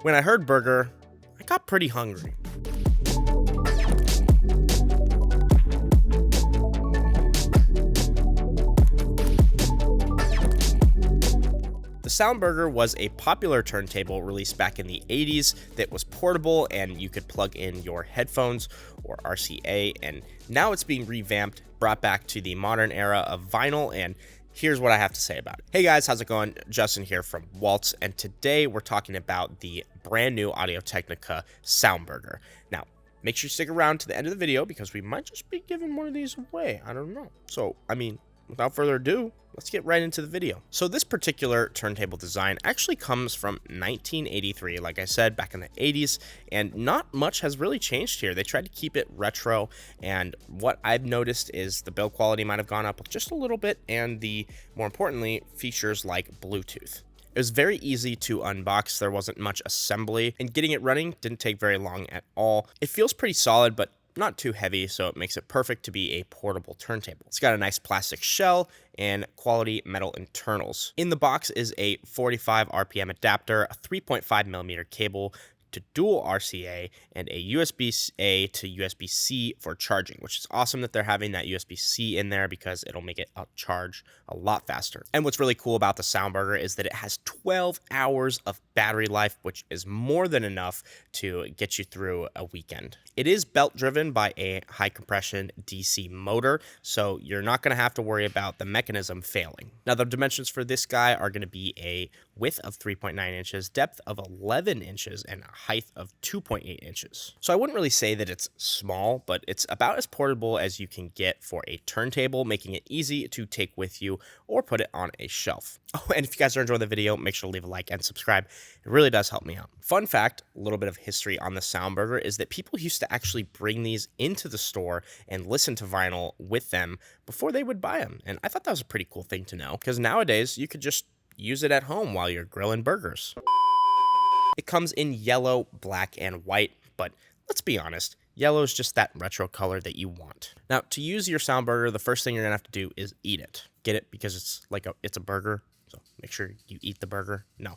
When I heard burger, I got pretty hungry. The Soundburger was a popular turntable released back in the 80s that was portable and you could plug in your headphones or RCA, and now it's being revamped, brought back to the modern era of vinyl, and here's what I have to say about it. Hey guys, how's it going? Justin here from Walts, and today we're talking about the brand new Audio-Technica Soundburger. Now, make sure you stick around to the end of the video because we might just be giving one of these away. I don't know. So, without further ado, let's get right into the video. So this particular turntable design actually comes from 1983, like I said, back in the 80s, and not much has really changed here. They tried to keep it retro, and what I've noticed is the build quality might have gone up just a little bit, and more importantly, features like Bluetooth. It was very easy to unbox. There wasn't much assembly, and getting it running didn't take very long at all. It feels pretty solid, but not too heavy, so it makes it perfect to be a portable turntable. It's got a nice plastic shell and quality metal internals. In the box is a 45 RPM adapter, a 3.5mm cable to dual RCA, and a USB-A to USB-C for charging, which is awesome that they're having that USB-C in there because it'll make it charge a lot faster. And what's really cool about the Soundburger is that it has 12 hours of battery life, which is more than enough to get you through a weekend. It is belt driven by a high compression DC motor, so you're not going to have to worry about the mechanism failing. Now, the dimensions for this guy are going to be a width of 3.9 inches, depth of 11 inches, and a height of 2.8 inches. So I wouldn't really say that it's small, but it's about as portable as you can get for a turntable, making it easy to take with you or put it on a shelf. Oh, and if you guys are enjoying the video, make sure to leave a like and subscribe. It really does help me out. Fun fact, a little bit of history on the Soundburger is that people used to actually bring these into the store and listen to vinyl with them before they would buy them. And I thought that was a pretty cool thing to know, because nowadays you could just use it at home while you're grilling burgers. It comes in yellow, black, and white, but let's be honest, yellow is just that retro color that you want. Now, to use your Soundburger, the first thing you're gonna have to do is eat it. Get it? Because it's a burger, so make sure you eat the burger. No.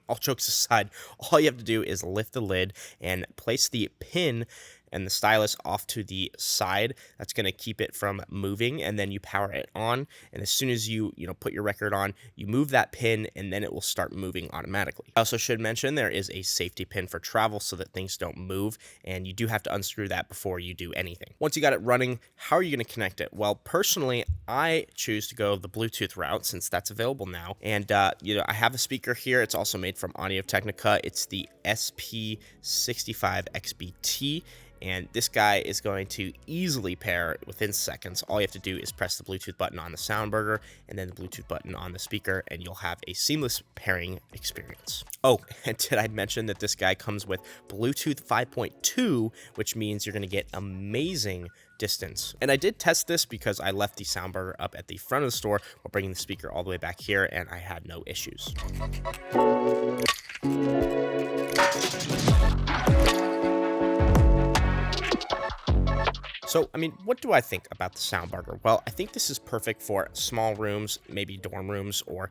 All jokes aside, all you have to do is lift the lid and place the pin and the stylus off to the side. That's going to keep it from moving, and then you power it on, and as soon as you put your record on, you move that pin and then it will start moving automatically. I also should mention there is a safety pin for travel so that things don't move, and you do have to unscrew that before you do anything. Once you got it running, how are you going to connect it? Well, personally, I choose to go the Bluetooth route since that's available now, and I have a speaker here. It's also made from Audio-Technica. It's the SP65XBT, and this guy is going to easily pair within seconds. All you have to do is press the Bluetooth button on the Soundburger and then the Bluetooth button on the speaker, and you'll have a seamless pairing experience. Oh, and did I mention that this guy comes with Bluetooth 5.2, which means you're going to get amazing distance. And I did test this because I left the Soundburger up at the front of the store while bringing the speaker all the way back here, and I had no issues. So, what do I think about the Soundburger? Well, I think this is perfect for small rooms, maybe dorm rooms, or,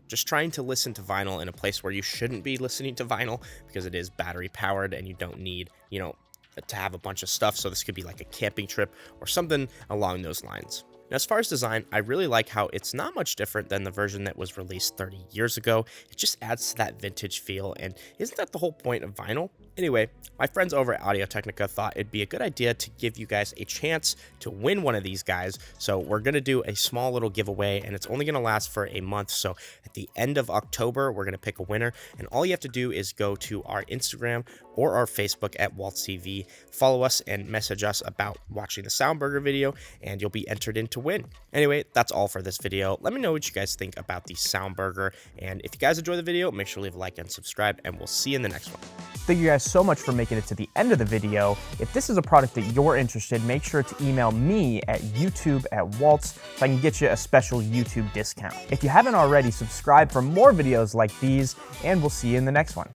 just trying to listen to vinyl in a place where you shouldn't be listening to vinyl because it is battery powered and you don't need, to have a bunch of stuff. So this could be like a camping trip or something along those lines. Now, as far as design, I really like how it's not much different than the version that was released 30 years ago. It just adds to that vintage feel, and isn't that the whole point of vinyl? Anyway, my friends over at Audio-Technica thought it'd be a good idea to give you guys a chance to win one of these guys, so we're going to do a small little giveaway, and it's only going to last for a month, so at the end of October, we're going to pick a winner, and all you have to do is go to our Instagram or our Facebook at Walts TV, follow us, and message us about watching the Soundburger video, and you'll be entered in to win. Anyway, that's all for this video. Let me know what you guys think about the Soundburger, and if you guys enjoy the video, make sure to leave a like and subscribe, and we'll see you in the next one. Thank you guys so much for making it to the end of the video. If this is a product that you're interested, make sure to email me at youtube@walts so I can get you a special YouTube discount. If you haven't already, subscribe for more videos like these, and we'll see you in the next one.